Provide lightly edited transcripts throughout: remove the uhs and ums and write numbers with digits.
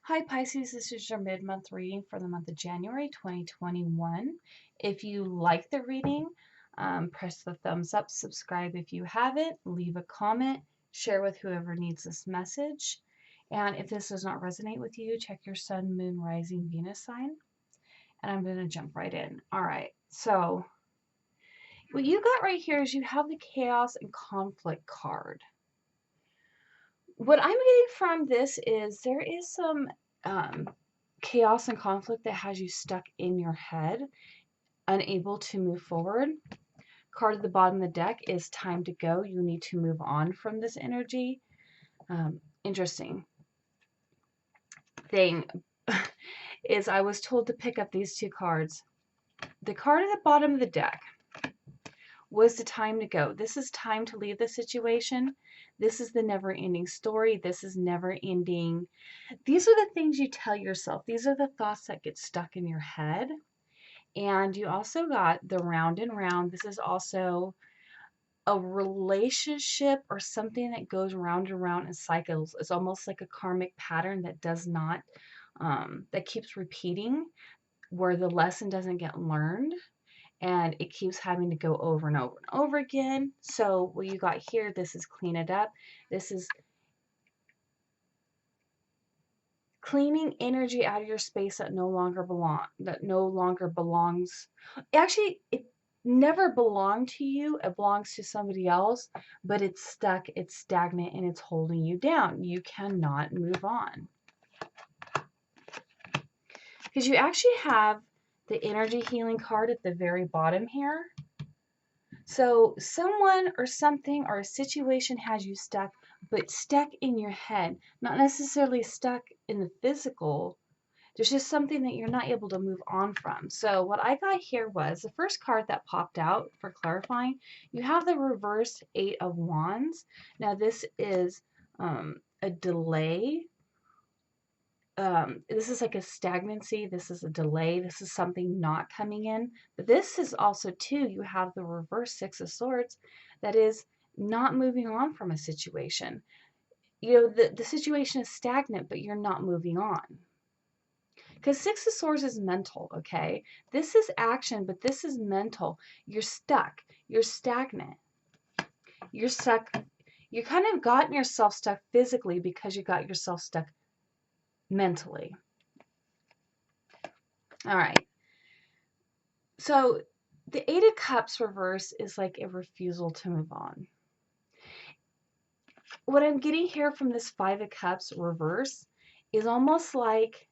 Hi Pisces, this is your mid-month reading for the month of January 2021. If you like the reading, press the thumbs up, subscribe if you haven't, leave a comment, share with whoever needs this message. And if this does not resonate with you, check your sun, moon, rising, Venus sign. And I'm going to jump right in. All right, so what you got right here is you have the chaos and conflict card. What I'm getting from this is there is some chaos and conflict that has you stuck in your head, unable to move forward. Card at the bottom of the deck is time to go. You need to move on from this energy. Interesting thing is I was told to pick up these two cards. The card at the bottom of the deck was the time to go. This is time to leave the situation. This is the never-ending story. This is never-ending. These are the things you tell yourself. These are the thoughts that get stuck in your head. And you also got the round and round. This is also a relationship or something that goes round and round in cycles. It's almost like a karmic pattern that does not, that keeps repeating, where the lesson doesn't get learned and it keeps having to go over and over and over again. So what you got here, this is clean it up. This is cleaning energy out of your space that no longer belongs. Actually, it never belonged to you. It belongs to somebody else, but it's stuck, it's stagnant, and it's holding you down. You cannot move on. Because you actually have the energy healing card at the very bottom here. So someone or something or a situation has you stuck, but stuck in your head, not necessarily stuck in the physical. There's just something that you're not able to move on from. So what I got here was the first card that popped out for clarifying. You have the reverse 8 of Wands. Now this is a delay. This is like a stagnancy. This is a delay. This is something not coming in. But this is also too, you have the reverse 6 of Swords. That is not moving on from a situation. You know, the situation is stagnant, but you're not moving on. Because 6 of Swords is mental, okay? This is action, but this is mental. You're stuck. You're stagnant. You're stuck. You kind of gotten yourself stuck physically because you got yourself stuck mentally. All right. So the 8 of Cups reverse is like a refusal to move on. What I'm getting here from this 5 of Cups reverse is almost like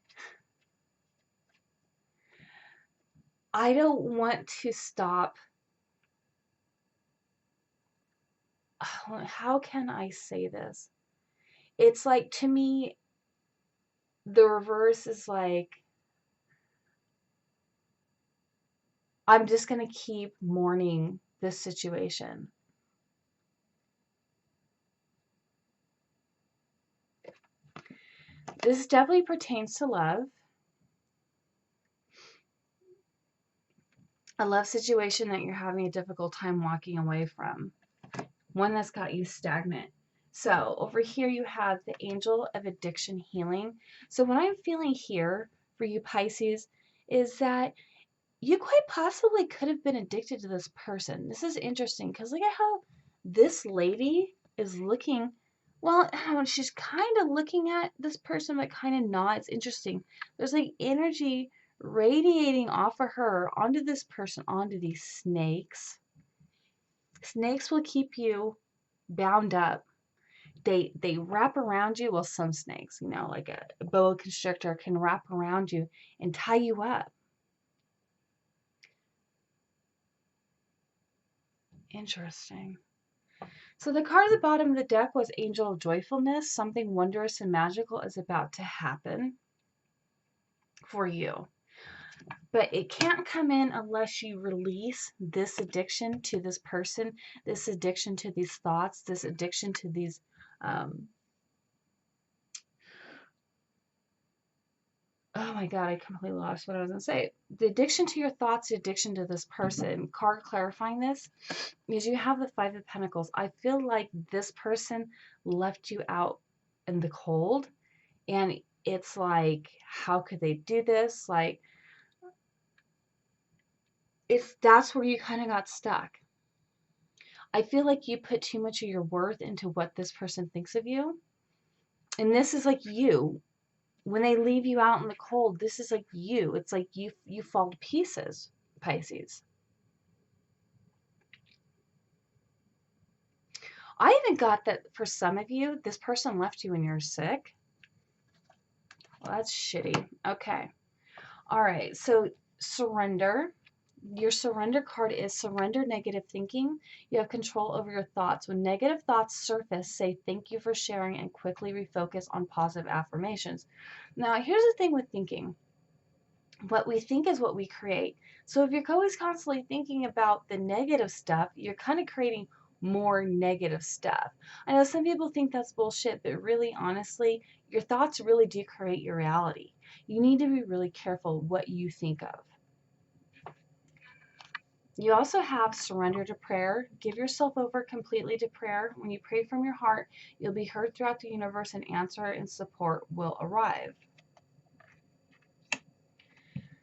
I don't want to stop. How can I say this? It's like, to me, the reverse is like, I'm just going to keep mourning this situation. This definitely pertains to love. A love situation that you're having a difficult time walking away from. One that's got you stagnant. So over here you have the Angel of Addiction Healing. So what I'm feeling here for you Pisces is that you quite possibly could have been addicted to this person. This is interesting because look at how this lady is looking. Well, she's kind of looking at this person, but kind of not. It's interesting. There's like energy radiating off of her onto this person, onto these snakes. Snakes will keep you bound up. They wrap around you. Well, some snakes, you know, like a boa constrictor can wrap around you and tie you up. Interesting. So the card at the bottom of the deck was Angel of Joyfulness. Something wondrous and magical is about to happen for you. But it can't come in unless you release this addiction to this person, this addiction to these thoughts, this addiction to these oh my God, I completely lost what I was going to say. The addiction to your thoughts, the addiction to this person. Card clarifying this is you have the 5 of Pentacles. I feel like this person left you out in the cold, and it's like, how could they do this? Like, that's where you kind of got stuck. I feel like you put too much of your worth into what this person thinks of you. And this is like you. When they leave you out in the cold, this is like you. It's like you fall to pieces, Pisces. I even got that for some of you, this person left you when you were sick. Well, that's shitty. Okay. All right. So surrender. Your surrender card is surrender negative thinking. You have control over your thoughts. When negative thoughts surface, say thank you for sharing and quickly refocus on positive affirmations. Now, here's the thing with thinking. What we think is what we create. So if you're always constantly thinking about the negative stuff, you're kind of creating more negative stuff. I know some people think that's bullshit, but really, honestly, your thoughts really do create your reality. You need to be really careful what you think of. You also have surrender to prayer. Give yourself over completely to prayer. When you pray from your heart, you'll be heard throughout the universe, and answer and support will arrive.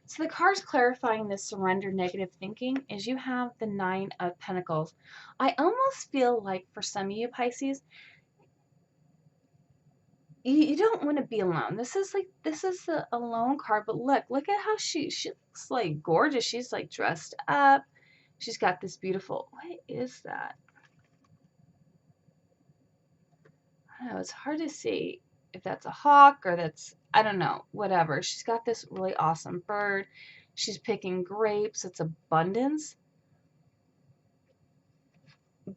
So the cards clarifying this surrender negative thinking is you have the 9 of Pentacles. I almost feel like for some of you Pisces, you don't want to be alone. This is the alone card, but look at how she looks like gorgeous. She's like dressed up. She's got this beautiful, what is that? I don't know, it's hard to see if that's a hawk or that's, I don't know, whatever. She's got this really awesome bird. She's picking grapes. It's abundance.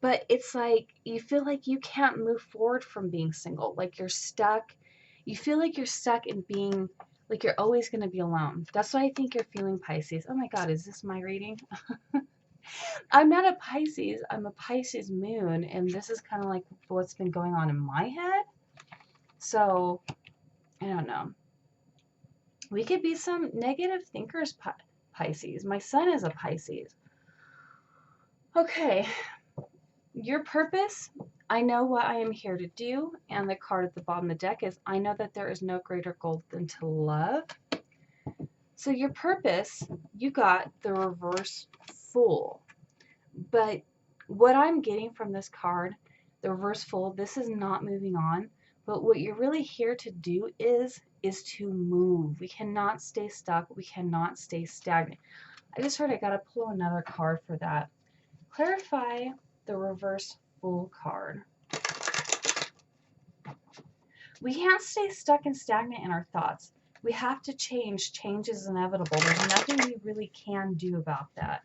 But it's like you feel like you can't move forward from being single. Like you're stuck. You feel like you're stuck in being like you're always going to be alone. That's what I think you're feeling, Pisces. Oh my God, is this my reading? I'm not a Pisces. I'm a Pisces moon. And this is kind of like what's been going on in my head. So, I don't know. We could be some negative thinkers, Pisces. My son is a Pisces. Okay. Your purpose, I know what I am here to do. And the card at the bottom of the deck is, I know that there is no greater goal than to love. So your purpose, you got the reverse Fool. But what I'm getting from this card, the reverse Fool, this is not moving on. But what you're really here to do is to move. We cannot stay stuck. We cannot stay stagnant. I just heard I got to pull another card for that. Clarify the reverse Fool card. We can't stay stuck and stagnant in our thoughts. We have to change. Change is inevitable. There's nothing we really can do about that.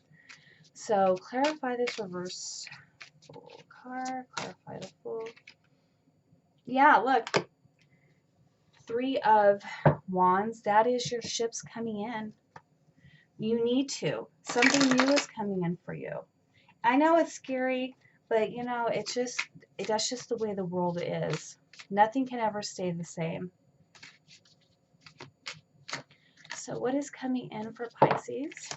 So clarify this reverse Fool card. Clarify the Fool. Yeah, look. 3 of Wands. That is your ships coming in. You need to. Something new is coming in for you. I know it's scary, but you know, that's just the way the world is. Nothing can ever stay the same. So what is coming in for Pisces?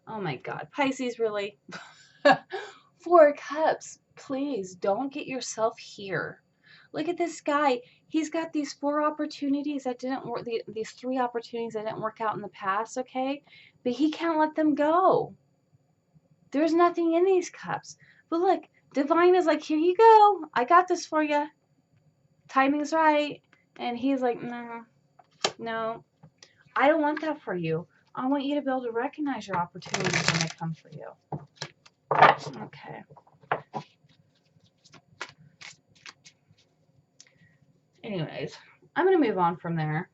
Oh my God, Pisces, really? 4 Cups. Please don't get yourself here. Look at this guy. He's got these 4 opportunities that didn't work, these 3 opportunities that didn't work out in the past, okay? But he can't let them go. There's nothing in these cups. But look, Divine is like, here you go. I got this for you. Timing's right. And he's like, no, I don't want that for you. I want you to be able to recognize your opportunities when they come for you. Okay. Anyways, I'm going to move on from there.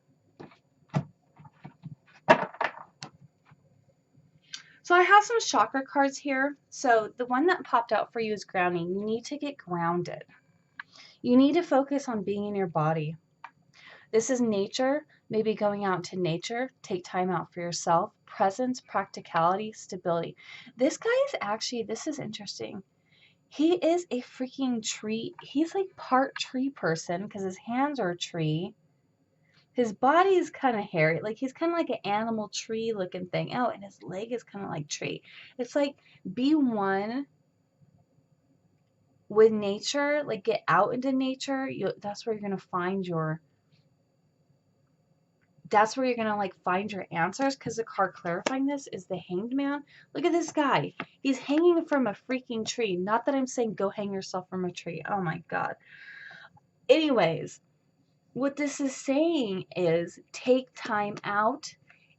So I have some chakra cards here. So the one that popped out for you is grounding. You need to get grounded. You need to focus on being in your body. This is nature, maybe going out to nature, take time out for yourself, presence, practicality, stability. This guy is actually, this is interesting. He is a freaking tree. He's like part tree person because his hands are a tree. His body is kind of hairy. Like he's kind of like an animal tree looking thing. Oh, and his leg is kind of like tree. It's like be one with nature, like get out into nature, that's where you're going to find your, that's where you're going to like find your answers, because the card clarifying this is the Hanged Man. Look at this guy. He's hanging from a freaking tree. Not that I'm saying go hang yourself from a tree. Oh my God. Anyways, what this is saying is take time out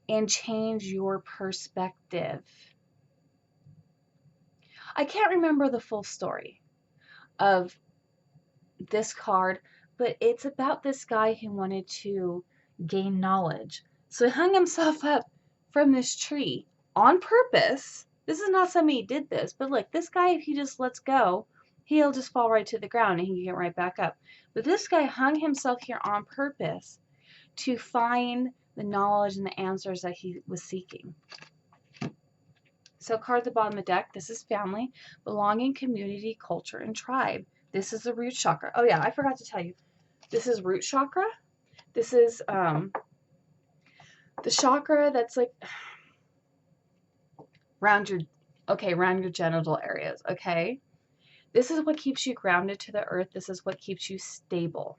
and change your perspective. I can't remember the full story of this card, but it's about this guy who wanted to gain knowledge. So he hung himself up from this tree on purpose. This is not somebody who did this, but look, this guy, if he just lets go, he'll just fall right to the ground and he can get right back up. But this guy hung himself here on purpose to find the knowledge and the answers that he was seeking. So card at the bottom of the deck, this is family, belonging, community, culture, and tribe. This is the root chakra. Oh yeah, I forgot to tell you. This is root chakra. This is the chakra that's like around your, around your genital areas, okay? This is what keeps you grounded to the earth. This is what keeps you stable.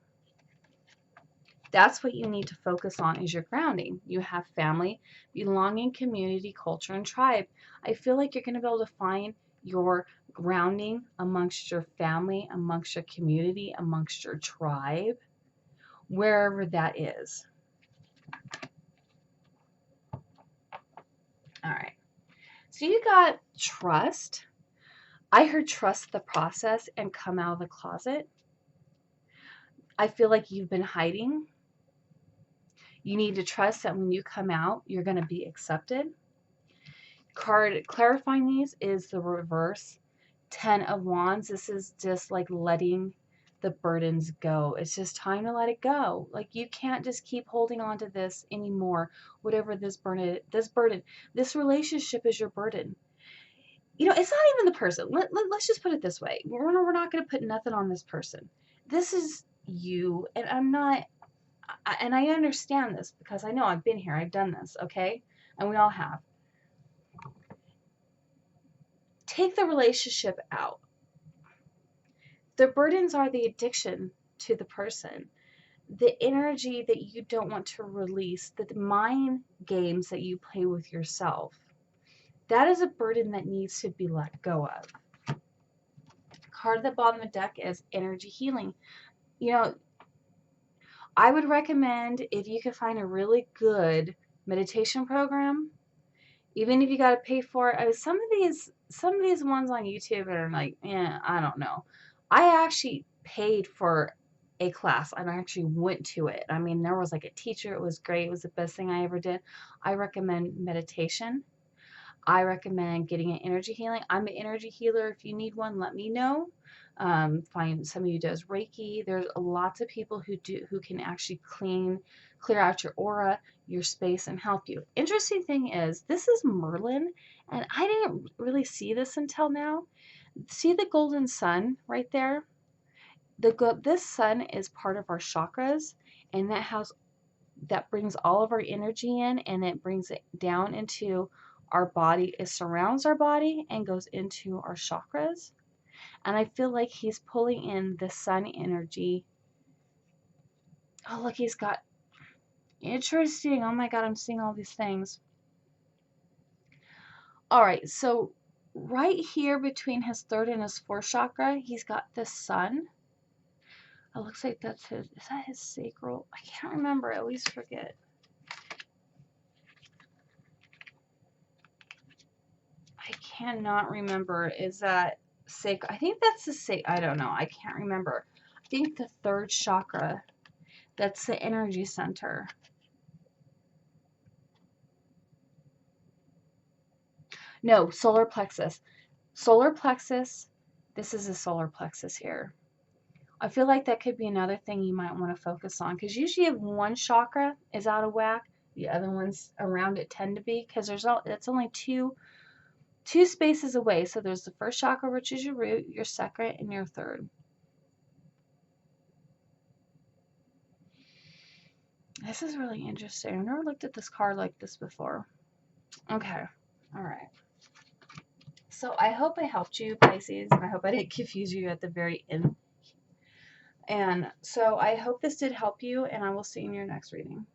That's what you need to focus on is your grounding. You have family, belonging, community, culture, and tribe. I feel like you're going to be able to find your grounding amongst your family, amongst your community, amongst your tribe, wherever that is. All right. So you got trust. I heard trust the process and come out of the closet. I feel like you've been hiding. You need to trust that when you come out, you're going to be accepted. Card clarifying these is the reverse 10 of Wands. This is just like letting the burdens go. It's just time to let it go. Like you can't just keep holding on to this anymore. Whatever this burden, this relationship is your burden. You know, it's not even the person. Let's just put it this way. We're not going to put nothing on this person. This is you, and I understand this because I know I've been here. I've done this, okay? And we all have. Take the relationship out. The burdens are the addiction to the person, the energy that you don't want to release, the mind games that you play with yourself. That is a burden that needs to be let go of. Card at the bottom of the deck is energy healing. You know, I would recommend if you could find a really good meditation program, even if you got to pay for it. Some of these ones on YouTube are like, I don't know. I actually paid for a class and I actually went to it. I mean, there was like a teacher. It was great. It was the best thing I ever did. I recommend meditation. I recommend getting an energy healing. I'm an energy healer. If you need one, let me know. Find somebody who does Reiki. There's lots of people who can actually clear out your aura, your space, and help you. Interesting thing is, this is Merlin, and I didn't really see this until now. See the golden sun right there? This sun is part of our chakras, and that brings all of our energy in, and it brings it down into our body. It surrounds our body and goes into our chakras. And I feel like he's pulling in the sun energy. Oh, look, he's got interesting. Oh my God, I'm seeing all these things. All right, so right here between his third and his fourth chakra, he's got the sun. It looks like that's is that his sacral? I can't remember. I always forget. I cannot remember. Is that sacral? I think that's the I don't know. I can't remember. I think the third chakra, that's the energy center. No, solar plexus. Solar plexus. This is a solar plexus here. I feel like that could be another thing you might want to focus on, because usually if one chakra is out of whack, the other ones around it tend to be, because it's only two spaces away. So there's the first chakra, which is your root, your second, and your third. This is really interesting. I've never looked at this card like this before. Okay. All right. So I hope I helped you, Pisces, and I hope I didn't confuse you at the very end. And so I hope this did help you, and I will see you in your next reading.